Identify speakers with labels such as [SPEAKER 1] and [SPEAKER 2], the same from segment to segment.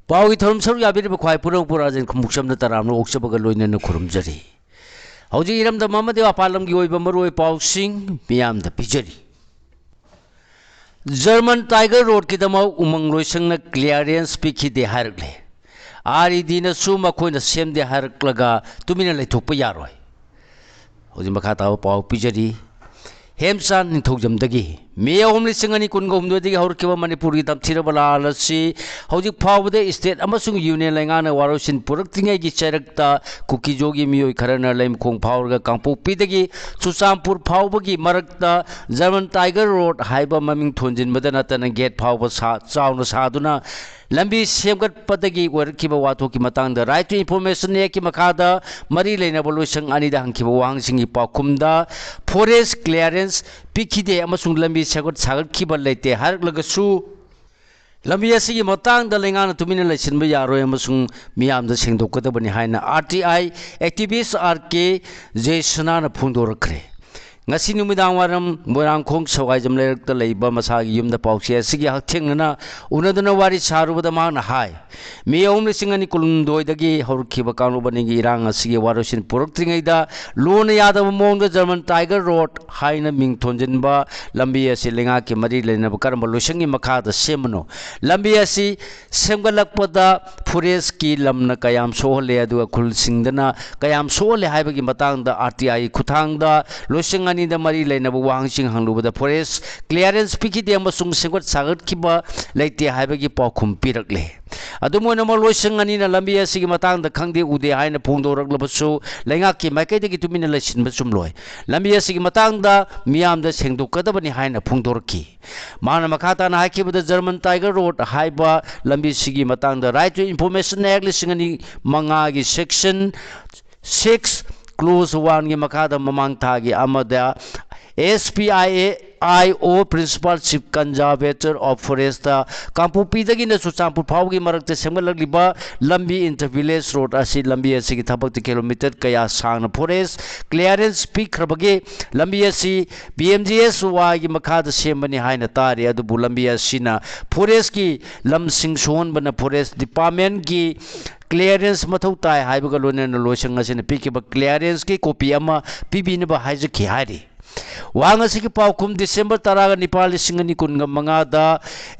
[SPEAKER 1] पावी थरम sir याबिर बख्वाई पुरंग पुराजन खुमुक्षम तराम ओक्सबग लोइनन खुरुमजरी हौजी Iram the ममदे अपालम की ओइब मरोय पाउसिंग मियाम the पिजरी German tiger road की दम उमंग लोइसंग क्लियरेंस पिखी दे हारले आरिदी न सु मखोइन सेम दे हारक्लगा तुमिन लेथोप यारोय हौजी मखा ताव पाउ पिजरी हेमसान निथौजमदगी मे अहम लिसिंग अनि कुनगा हुमदोदगी हौरकिबा मणिपुर की तमथिरबा लालसी हौजिक फावदे स्टेट अमसुंग यूनियन लैंगाना वारोसिन पुरक्तिंगै की चरक्ता कुकीजोगी मियोय खरना लैमखोंग फावरगा कांपोपीदगी चुचामपुर फावबगी मरक्ता जर्मन टाइगर रोड हाइबा ममिंग थोंजिनबदा नतना गेट फावबा चावना सादुना लंबी सेमगटपदगी वरकिबा वाथोकी मतंगदा राइट टू इन्फॉर्मेशन की मखादा मरी लेनाबा लोइसंग अनिदा हंकिबा वांगसिंगी पाखुमदा फॉरेस्ट क्लियरेंस पिखिदे अमसुंग लंबी सेगट सागटखिबा लेते हारलगसु लंबी असिगी मतंगदा लेंगाना तुमिना लेसिनबा यारोय अमसुंग मियामदा सेंगदोकदबनि हाइना आरटीआई एक्टिविस्ट आरके जयसनाना फोंदोरखरे ngasi numidang waram moirangkhong sawai jam lerak ta leiba masagi yumda pausi asigi hakthengna unaduna wari sarubada mana hai me om singani kulundoi dagi horkhiba kanubani gi irang asigi warosin puroktingai da lona yada mongda german tiger road haina mingthonjin ba lambi asi lenga ki mari lena karma losangi makha da semno lambi asi semgalakpada forest ki lamna kayam sohole adu khul singdana kayam sohole haiba gi matang da RTI khuthang da losang the मरी लेना वांगसिंग हंगलुबदा forest clearance पिखिदे अमसुंग सेंगट सागट खिबा लेते हाइबगी पाखुम पिरकले अदुमोन मलोइसंग अनिना लंबी असिगी मतंग the खंगदे उदे हाइना फोंदोरकलबसु लेंगा की माइकैदगी तुमिना लेसिनबा चुमलोय लंबी असिगी मतंग द मियाम द सेंगदोकदबनि हाइना फोंदोरकी माना मखाता ना हाइखिबदा जर्मन टाइगर रोड हाइबा लंबी सिगी मतंग द राइट टू इन्फॉर्मेशन एक्ट लिसिंगनि मंगा की सेक्शन 6 क्लोज 1 की मखादा ममांग थागी अमदा SPIO principal chief conservator of forest कांपोपीदगी न सुचामपुर फावगी मरक्ते सेमगलगलिबा लंबी इंटर विलेज रोड असी लंबी असी थबक किलोमीटर कया सांगना फॉरेस्ट क्लियरेंस पिखरबगे लंबी असी BMGS वागी मखादा सेमबनी हाइना तारी अदुबु लंबी असीना फॉरेस्ट की लमसिंग सोन बना फॉरेस्ट डिपार्टमेंट की क्लियरेंस मथौ ताय हाइबगा लोनेन लोइसंग असिन पिकिबा क्लियरेंस की कॉपी अमा पिबिनबा हाइजखि हारि वांग असिकी पाउकुम डिसेंबर 19 दा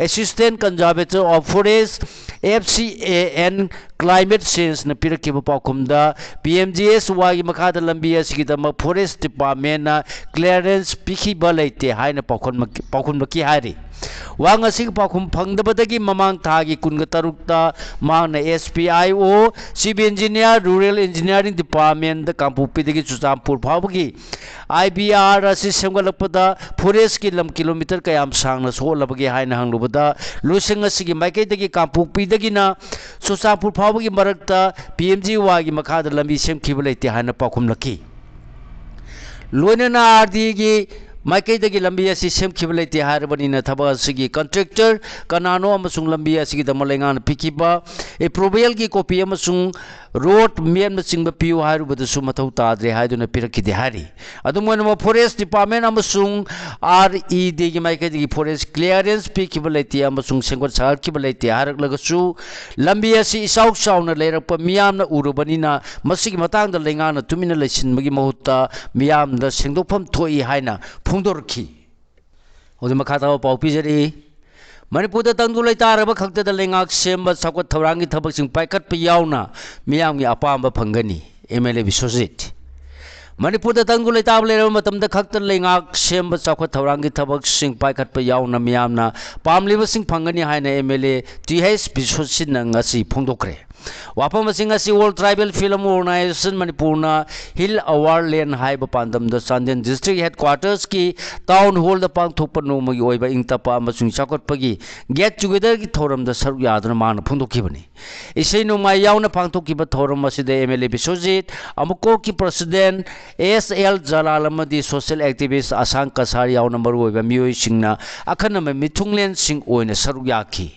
[SPEAKER 1] assistant conservator of forest FCAN climate change न पिरकिबा पाउकुम दा BMGS वागी मखादा लंबी असिकी दम फॉरेस्ट डिपार्टमेंट ना क्लियरेंस पिखिबा लेते हाइना पाउकुम की हारि वांग असिक पाखुम फंगदबदगी ममांग थागी कुनग तरुक्ता मांगना SPIO civil engineer rural engineering department द कांपोपीदगी चुचामपुर फावगी IBR असि सेमगलपदा फॉरेस्ट की लम किलोमीटर कयाम सांगना सोलबगी हाइना हंगलुबदा लुसिंग असिगी माइकैदगी कांपोपीदगी ना चुचामपुर फावगी मरक्ता PMG वागी मखादा लंबी सेमखिबा लेते हाइना पाखुम लकी लोइनना आरदीगी माइकैदगी लंबी असी सेमखिबा लेते हारबनिना थबा असिगी कॉन्ट्रैक्टर कनानो अमसुंग लंबी असिगी दमलेंगान पिकिबा एप्रूवल की कॉपी अमसुंग रोड मेम चिंग पियु हारुबदसु मथौ ताद्रे हाइदुना पिरकिदे हारि अदुमोन फॉरेस्ट डिपार्टमेंट अमसुंग RED की माइकैदगी फॉरेस्ट क्लियरेंस पिकिबा लेते अमसुंग सेंगोट सागखिबा लेते हारकलगसु लंबी असी इसाउ साउना लेरप मियामना उरुबनिना मसिगी मतंग द लेंगाना तुमिना लेसिनबगी महुत्ता मियाम द सेंगदोफम थोई हाइना फोंदोरखी होदे मखाता पाउ पिजरी मणिपुर तंगदु लेतारब खक्तदा लेंगाक सेम साकोत थौरांगी थबकसिंग पाइखटप यावना मियामगी अपाम फंगनी MLA विश्वजित मणिपुर तंगदु लेताब लेरब मतमदा खक्त लेंगाक सेम साकोत थौरांगी थबकसिंग पाइखटप यावना मियामना पामलिबसिंग फंगनी हाइना MLA TH विश्वजित नंगसी फोंदोखरे वाफम वर्ल्ड ट्राइबल फिल्म ऑर्गेनाइजेशन मणिपुरना हिल अवार्ड लेन हाइब पांदम द चांदेन डिस्ट्रिक्ट हेडक्वार्टर्स की टाउन हॉल द पांगथोप नोमगी ओइबा इंगतपा अमसुंग चाकोटपगी गेट टुगेदर की थौरम द सरुक यादना मान फोंदोखिबनी इसै नोमाय यावना पांगथोकिबा थौरम असिदे MLA विश्वजित अमुको की प्रेसिडेंट SL जलाल अमदी सोशल एक्टिविस्ट आसांग कसार यावना मरु ओइबा मियोय सिंगना अखनम मिथुंगलेन सिंग ओइना सरुक याखी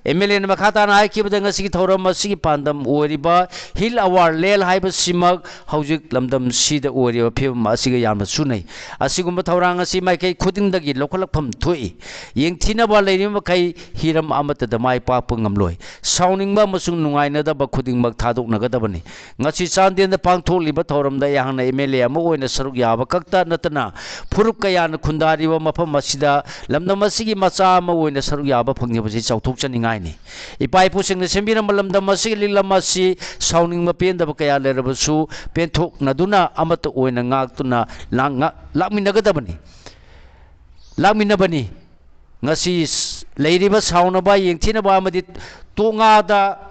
[SPEAKER 1] MLA Makata Kibadangasi Torama Pandam Oriba Hill Award Lel Hyper Simag Haujik Lamdam Sea the Ori of Pim Masiga Yamasune Asiguma Taurangasi Maike Kutin the local pum tui Ying Tinaba Lady Makai Hiram Amata the Mai Papungam Loy sounding Mamasung Nuaina the Bakuding Maktaduk Nagadabani Nachi Sandi and the Pangto Libatorum the Yana MLA Mo in the Sarugya Bakakta Natana Purukayan Kundari Mapa Masida Lamdamasigi Masama in the Saruyaba Pungi South Ningaini. If I pushing the Sembina Malam the Masili Lamasi sounding Mapin the Bakaya Lerabasu Pentok Naduna Amata Oin and Naktuna Langa Laminagadabani Laminabani Nasis Lady Basaunaba Yintinaba Madit Tungada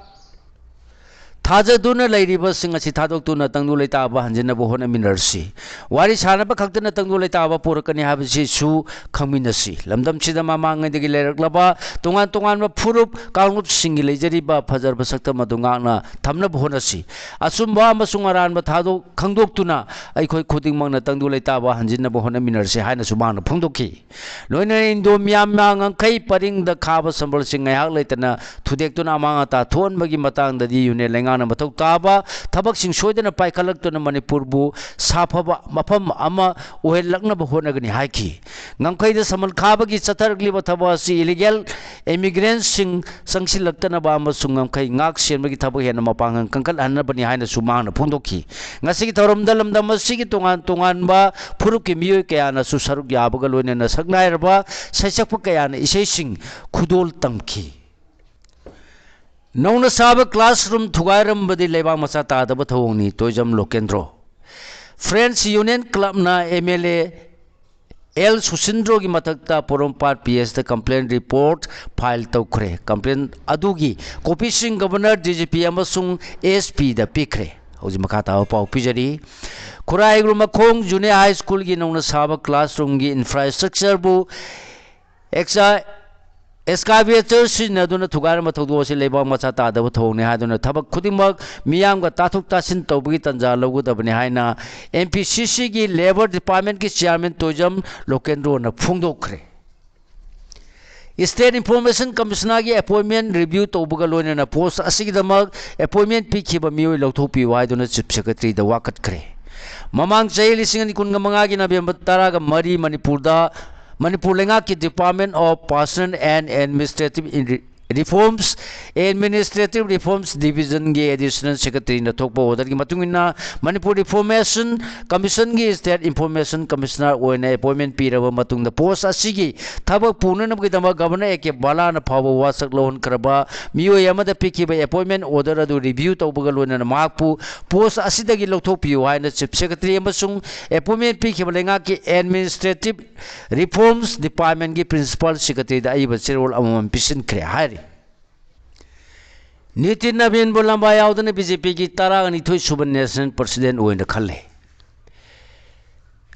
[SPEAKER 1] Tazaduna Lady Basing as Tadokuna Tanguleta Hanjana Bohona Minersi. What is Hanaba Kakana Tanguleta Purakani Habisi Su Kaminasi. Lamdam Chidamamang and the Gilera Glaba, Tungan Tungan Purup, Kalmup Singilajariba, Pazar Basakta Madungana, Tamna Bohonasi. Asumba Masungaran Matado, Kandoktuna, I quoting Mana Tanguleta Hanjana Bohona Minersi, Hanasumana Pundoki. Loina Indo Miamang and Kai Paring the Kaba Sambal Singay Latana, Tudekuna Mangata, Ton Magimatang, the Unelangan. Matau Taba, Tabaksing Sodan Pai Kalakton Manipurbu, Sapaba, Mapam Ama, Uhelakna Bahonagani Haki. Nankai the Saman Kabagi Satargli Tabasi, illegal immigrants sing Sangsilaktana Bama Sungamkai, Nax, and Magitabu and Mapang, Kankal Anabani Hina Sumana, Pundoki. Nasiki Torum Dalam Damasiki Tungan Tunganba, Puruki Mukeana, Susaru Yabagalun and Sagnairba, Sasapukayana, Isasing, Kudol Tamki. Nona Saba classroom Tugaram Badi Leva Masata the Batoni, Tojam Lokendro. Friends Union Club na MLA El Susindro Gimatakta Porompar PS the complaint report filed Tokre. Complaint Adugi, Copising Governor DGP Amasung SP the Pikre. Ozimakata Pau Pijari. Kurai Rumakong Junior High School Ginona Saba classroom infrastructure bu Excavators in Naduna Tugarama Todosi Labor Masata, the Tony Haduna Tabak Kudimak, Mianga Tatuk Tasin Tobit and Zalogu the Benihina, MPCC Labor Department Chairman Tojam Lokendro na Pungdokre. State Information Commissioner appointment review Tobugalon and a post Asigdamag appointment Pikiba Mui Lotopi Widona Chief Secretary the Wakat Kre. Mamang Jay listening Kungamangagi Nabiamataraga Mari Manipurda. Manipur Lengaki Department of Personnel and Administrative Reforms Division Ge Additional Secretary na Tokpo Order Gi Matungina Manipur Information Commission Gi State Information Commissioner Oina appointment Piraba Matung the post Asigi Tabak Punan of Gidama Governor Eke Bala na Power Wasak Loan Kraba Mio Yamada Piki by appointment order to review Tobugalun and Marpu post Asidagi Lotopio and Chief Secretary Masung appointment Piki Lengaki Administrative Reforms Department Gi Principal Secretary the Iba Cyril Amam Pisin Kre Nitin Nabin Bolamba Yaudan BJP ki Tarag ni Thui Suban National President Oin the Kale.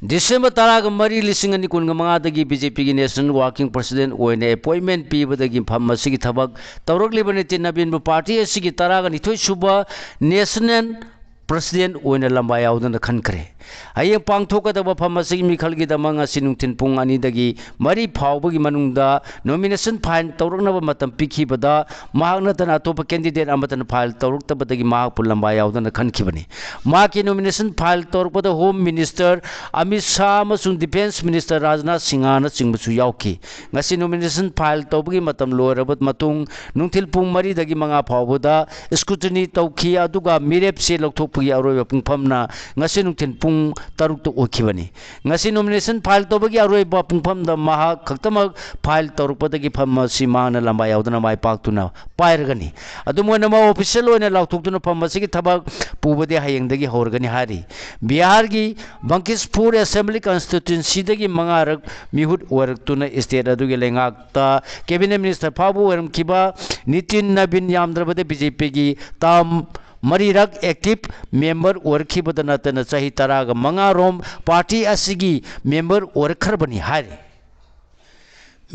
[SPEAKER 1] December Tarag Mari Lissing and Kungamada gi BJP National Working President Oin appointment P with the Gimpama Sigi Tabak, Tarok Libanitin Nabin Party Sigi Tarag ni Thui Suba National President Oin Lamba Yaudan the Kankre. Aye Pangtoka the Wapamasi Mikalgi the Manga Sinungtin Pung Anidagi, Mari Paubugi Manunda, nomination pine Toruna Matam Piki Bada, Magnatan Atopa candidate Amatan Pile Torukta Batagi Mahapulambaya than the Kankibani. Maki nomination pile Torpa the Home Minister, Amit Shah Masun Defense Minister Rajna Singana Singmusu Yauki. Nasi nomination pile Tobugi Matam Lower Rabat Matung, Nuntil Pung Mari the Gimanga Paubuda, Scrutiny Tauki Aduga, Mirep Selok Topi Aroya Pungpamna, Nasinungtin Pung. Taruk to Okivani. Nasi nomination file Tobagi Aroi Bapum the Maha Kaktamag file Torupataki Pamasimana Lambaya Udana Paktuna, Pyragani. Adumanama official in a Lautuna Pamasiki Tabak, Pubade Hayangdagi Horgani Hari. Biargi, Bankispur Assembly Constituency Dagi Mangarak, Mihut Worktuna Estate Adugelengakta, Cabinet Minister Pabu and Kiba, Nitin Nabin Yamdrabade BJP Tam. Marirak active member worki badanatana sahi taraga mangarom party asigi member worker bani hari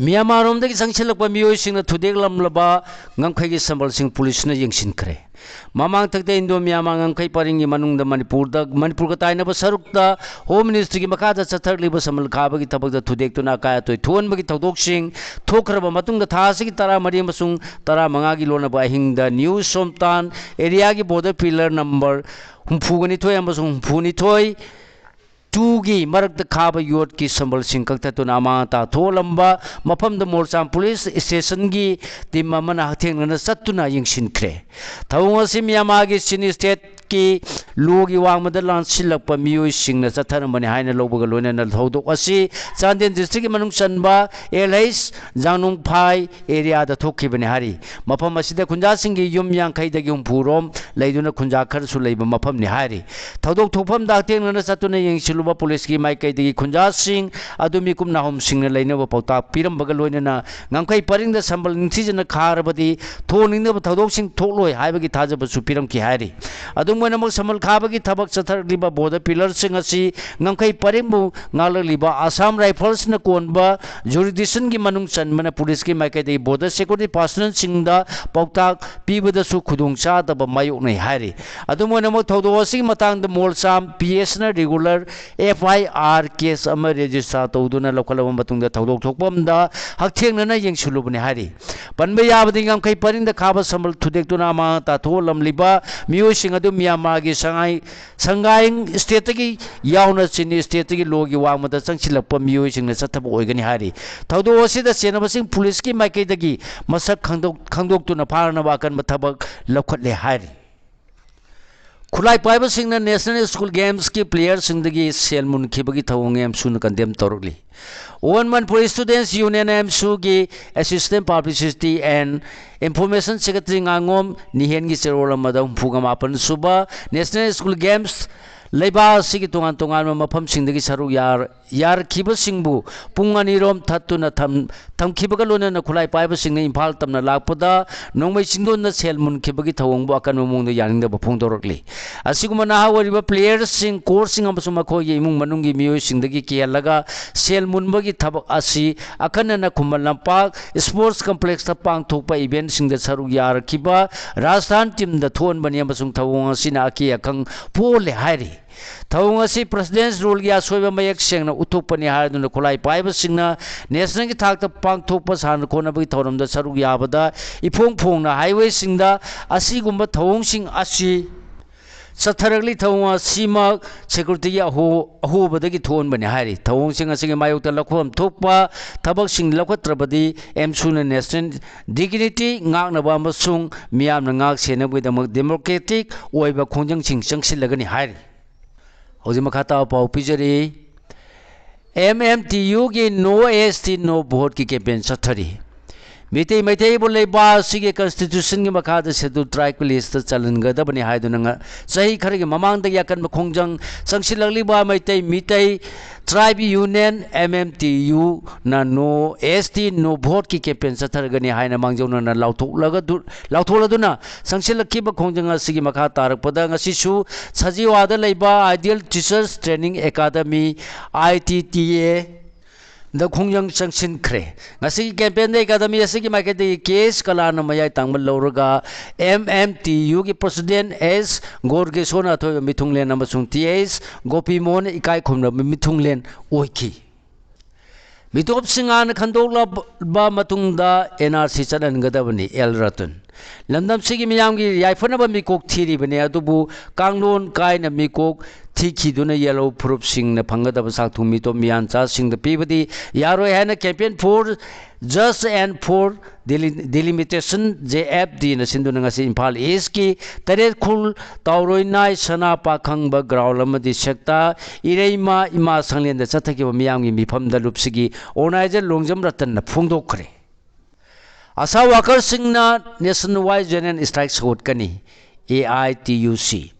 [SPEAKER 1] म्यांमारों संगसिलप मियोइसिंग थुदेगलमलबा ngangkhai sambalsing police na yengsinkhre mamang thakte indo myama ngangkhai paringi manungda manipur ka taina ba sarukta home ministry ki makada chatharli ba samal khaba gi tabak da thudek tuna ka toy thon ba gi thodok sing thokraba matung da thasi gi tara mari masung tara manga gi lona ba hingda new somtan area gi border pillar number humphugani thoi amasung humphuni thoi Tugi marak the Kaba Yot ki Sambal Sinkakta to Namata Tolamba, Mapam the Morsam police station gi, the Mamana Hating and Satuna Ying Sinkre. Tawasim Yamagi Sin state ki Logi Wamadalan Silapa Mu sing the Sataramani Haina Lobogalun and Hodo Wasi, Sandin district Manung Sanba, Elais, Zanung Pai, area the Toki Benihari. Mapamasida Kunjasingi Yum Yang Kaida Yum Purom, Laiduna Kunjakar Sulaba Mapam Nihari. Tadok Topam Dating and Satuna Ying Luba police ki mai kai digi khunja sing adumi kum na hom sing leina ba pauta piram bagaloina na ngangkai paring da sambal nthi jana khar badi thoning na thodok sing tholoi haiba gi thaja ba su piram ki hairi adum mona mo samal khaba gi thabak chathar liba boda pillar sing asi ngangkai paring bu ngal liba Assam Rifles na kon ba jurisdiction gi manung chan mana police ki mai kai digi boda security personnel sing da pauta piba da su khudung cha da ba mayok nei hairi adum mona mo thodo sing matang da mol sam PS na regular FIR case ama register tawduna lokalawam batungda tawdok thokpamda hakthengna yeng sulubni hari panba yabadi ngam kai paring da khaba sambal thudek tuna ma ta tholam liba miyo singadu myanmar gi sangai state gi yauna chini state gi logi wangma da changchilakpa miyo singna chathab oigani hari tawdo osida senaba sing police ki makai dagi masak khangdok tuna pharna ba kan mathabak lokhatle hari Kulai Piper Singh National School Games ki players singdagi selmun khibagi thawong em sun condemn torugli one man police students union em su gi assistant publicity and information secretary ngangom nihen gi cherola madam phugam apan suba National School Games Leba sigi tungan mafam singdagi saru yar kiba singbu pungani rom thatuna tham kiba galona na khulai paiba singna imphal tamna lakpada nongmai singdon na selmun kibagi thawongbu akan mumung da yaning da bapung dorokli asiguma na hawariba players sing course sing amasuma ko ye imung manungi miyo singdagi kialaga selmun bagi thabak asi akan na khumbal lampak sports complex ta pang thokpa event singda saru yar kiba Rajasthan team da thon bani amasung thawong asina aki akang pole hairi Thawong asi president's rule gi asoiba mayak sengna utupani haiduna khulai paiba singna national gi thakta pangthokpa san khona bagi thoramda saruk yabada ifong na highway singda asigumba thawong sing asi Satharagli Thawong Sima security ahubadagi thon bani hari Thawong sing asing mayukta lakhom thokpa thabak sing lakhatrabadi emsuna national dignity ngakna ba masung miyamna ngak senabui damak democratic oiba khongjang sing changsilagani hari Hoji makhata pau pijari MMTU ki no ST no vote ki campaign chathari Mitei bolai ba sige constitution ki makhada schedule tribe list chalan gada bani haiduna sahi khari mamang da yakan khongjang sangsilagli ba mitei tribe union MMTU na no ST no vote ki campaign chathargani haina mangjona na lautholaduna sangsilakki ba khongjang asigi makha tarakpada ngasisu sajiwada leiba ideal teachers training academy ITTA The Kongyang Sanction Kre. Nasi campaign the academy asigi market the case kalana maya tangmal loraga MMTU ki president S Gorge Sona to Mithunglen amasung TS Gopi Mon ikai khumna Mithunglen oiki. Mitop singan khandokla ba matungda NRC chanan gadabani El Ratun. Lamdam sigi miyamgi yaifanaba mikok thiri bane adubu kanglon kaina mikok Tiki duna yellow proof sing na pangadaba sakthung mito miyancha sing the pibadi yaro hana campaign for just and for delimitation JFD na sinduna ngasi Imphal East ki taret khul tauroi nai sana pakhang ba ground amadi sekta ireima ima sanglen da chathaki ba miyamgi mifam da lupsigi organizer longjam ratan na phungdokhre Asa workers sing na nationwide general strike squad kani AITUC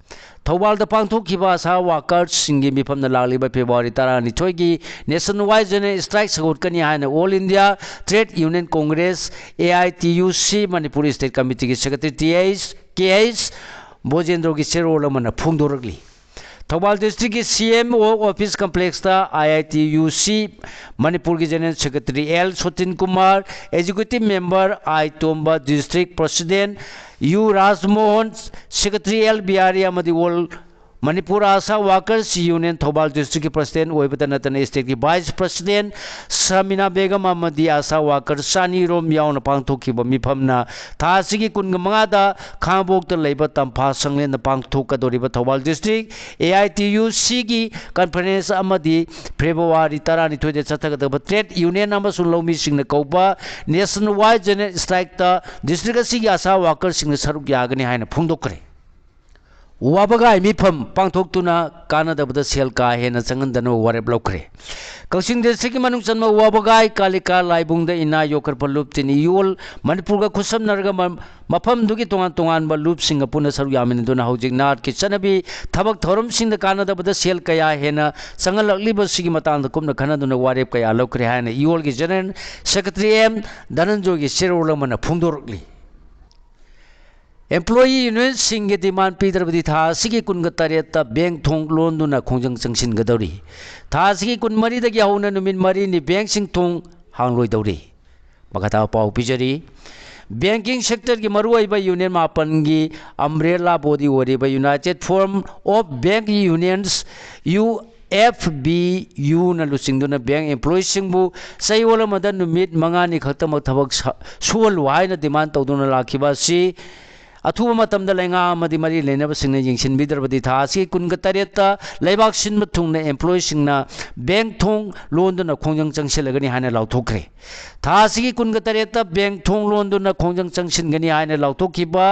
[SPEAKER 1] Thawal the Pangthokiba Asa workers singi mifam na lagliba February 12 gi nationwide general strike squad kani haina All India Trade Union Congress AITUC Manipur State Committee ki secretary KS Bojendro ki serol mana phungdoragli Thoubal district की CMO office complex IITUC Manipur की general secretary L Sachin Kumar, executive member I Tomba, district president U Rajmohan, secretary L Bihari world Manipur Asha workers union Thoubal district की president होइबदा नतन state की vice president Samina Begum Asha workers चानी रोम यावना पांगथोखिबा मिफमना थासिगी कुनगमंगादा खांगबोकता लेबा तंफा संगलेन पांगथोकदोरिबा थौबाल डिस्ट्रिक्ट AITUC की कॉन्फ्रेंस फेब्रुआरी 12 दे चथगदबा ट्रेड यूनियन अमसुंग लौमीसिंगना कौबा national wide general strike district असि आशा वर्कर्स सरुक यागनी हायना फोंदोकरे वाबगाई मिफम पांथोक्तुना कानादबदा सेल का हेना चंगनदनो वारेप लौखरे कौशिंग डिस्ट्रिक्ट की मनुंग चन्मा वाबगाई कालिका लाइबुंगदा इना योकर पलुप तिनी योल मणिपुर का खुसम नरगा मफम दुगी तोंगान तोंगान बा लुप सिंग पुना सरु यामिनदुना हौजिक नाट की चनबी थबक थौरम सिंग कानादबदा सेल कया हेना चंगलकलिब सिगी मतांग कुमना खनदुना वारेप कया लौखरे हायना योल की जनरल सेक्रेटरी M धनंजय की शेरोलमना फुंगदोरकली एम्प्लॉई यूनियन सिंह डिमांड पीदरबदी था सिगी कुनगा तरेता बैंक थोंग लोनदुना खोंजंग चंगसिनगदौरी था सिगी कुन मरीदगी हौना नुमिन मरी नि बैंक सिंग थोंग हांगलोइदौरी मखता पाउ पिजरी बैंकिंग सेक्टर की मरुआइबा यूनियन मापन की अम्ब्रेला बॉडी ओरिबा united forum of bank unions UFBU na luchingduna bank employees singbu sayola madan numit mangani khaktamak thabak suwal waina demand tawduna lakhiba si अथुब मतमदा लेंगा मदी मरी लेनब सिंगने यिंगसिन बिदरबदी था असि कुनगा तरेता लेबाक सिनब थुंगना एम्प्लॉय सिंगना बैंक थोंग लोनदुना खोंजंग चंगसिलगनी हाने लाउथोखरे था असि कुनगा तरेता बैंक थोंग लोनदुना खोंजंग चंगसिनगनी हाने लाउथोखिबा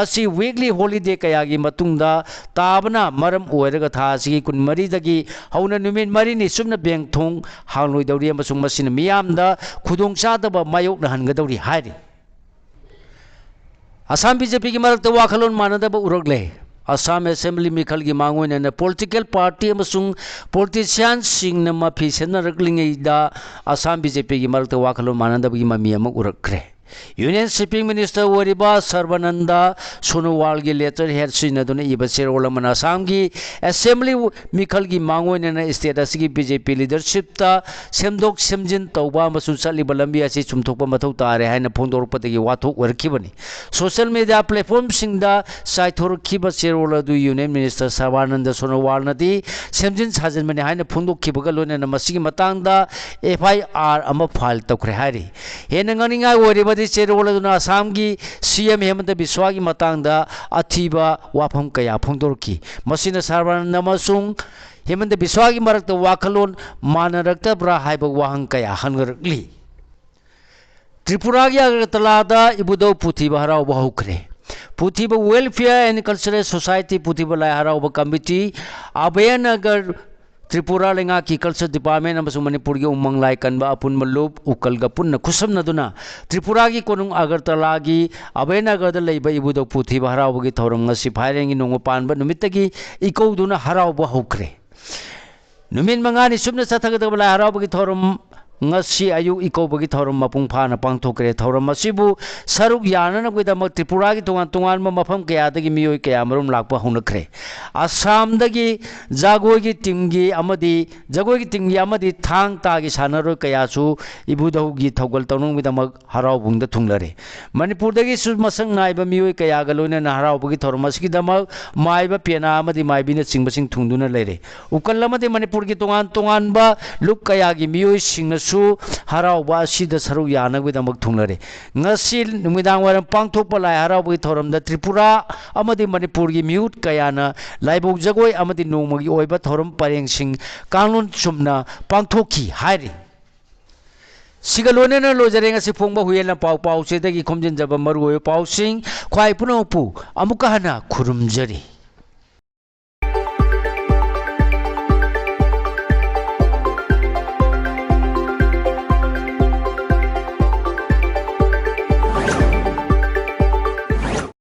[SPEAKER 1] असि वीकली हॉलिडे कयागी मतुंगदा ताबना मरम ओइरगा था असि कुन मरीदगी हौना नुमिन मरीनि सुमना बैंक थोंग हांगलोइदौरी अमसुंग मसिन मियामदा खुदोंग चादबा मायोकना हनगदौरी हाइरि असम BJP की मरक्ता वाखलोन मानदब उरगले असम असेंबली मिखल की मांगोइना पॉलिटिकल पार्टी अमसुंग पॉलिटिशियन सिंग न मफी सेनरकलिंगैदा असम BJP की मरक्ता वाखलोन मानदब की ममी अम उरगले यूनियन शिपिंग मिनिस्टर ओरिबा सर्बानंदा सोनोवाल की लेटर हेड सिनदुना इबा सेरोलमना असम की असेंबली मिखल की मांगोइना स्टेट असगी BJP लीडरशिप ता सेमदोक सेमजिन तौबा मसु चलिबा लंबी असि चुमथोकपा मथौ तारे हायना फोंदोरपदगी वाथोक वरखिबनी सोशल मीडिया प्लेटफॉर्म सिंगदा साइथोरखिबा सेरोलदु यूनियन मिनिस्टर सर्बानंद सोनोवाल नदी सेमजिन साजनमने हायना फोंदोकखिबगा लोनेना मसिगी मतंगदा FIR अमा फाइल तौखरे हायरि हेना ngani ओरिबा चेरोलदुना असम की CM हेमंत बिस्वा की मतंगदा अथीबा वाफम कया फोंदोरखि मसिना सर्बानंद अमसुंग हेमंत बिस्वा की मरक्ता वाखलोन मानरक्तब्रा हाइबा वाहंग कया हनगरकली त्रिपुरा की अगरतलादा इबुदौ पुथिबा हराउबा हौखरे पुथिबा वेलफेयर एंड कल्चरल सोसाइटी पुथिबा लाई हराउबा कमिटी अभयनगर त्रिपुरा लेंगा की कल्चर डिपार्टमेंट अमसुंग मणिपुर की उमंग लाई कनबा अपुन मलुप उकलगा पुन्न खुसमनदुना त्रिपुरा की कोनुंग अगरतला की अभयनगर लेबा इबुदौ पुथिबा हराउबगी थौरम ngasi फाइरेंगी नोंगो पानबा नुमितगी इकौदुना हराउबा हौखरे नुमिन मंगानी सुमना चथगदबा लाई हराउबगी थौरम ngasi ayu ikobagi thorum mapung phana pangthokre thorum masibu saruk yanana goidam Tripura ki tongan mafam kaya dagi miyoi kaya marum lakpa hunakre Assam dagi jagoi ki timgi amadi thang ta gi sanaro kaya su ibudau gi thogal tonung bidam harau bungda thunglare Manipur dagi su masang naiba miyoi kaya galona na harau bagi thorum masgi dama maiba pena amadi maibina singbasing thungduna lere ukallamade Manipur ki tongan ba luk kaya gi miyoi singna हराउबा सिद सरुक यानगदमक थुंगलरे ngasi नुमिदांग warm पांगथोकपा लाई हराउबगी थौरमदा त्रिपुरा अमदी मणिपुर की mute कयाना लाइबोक जगोय अमदी नोंगमगी ओइबा थौरम परेंगसिंग कानून चुमना पांगथोकी हाइरि सिगलोनेना लोजरेंग असि फोंबा हुयेना पाउ सेदगी खोमजिनजबा मरुओय पाउसिंग ख्वाइ पुनोपु अमुका हना खुरुमजरी।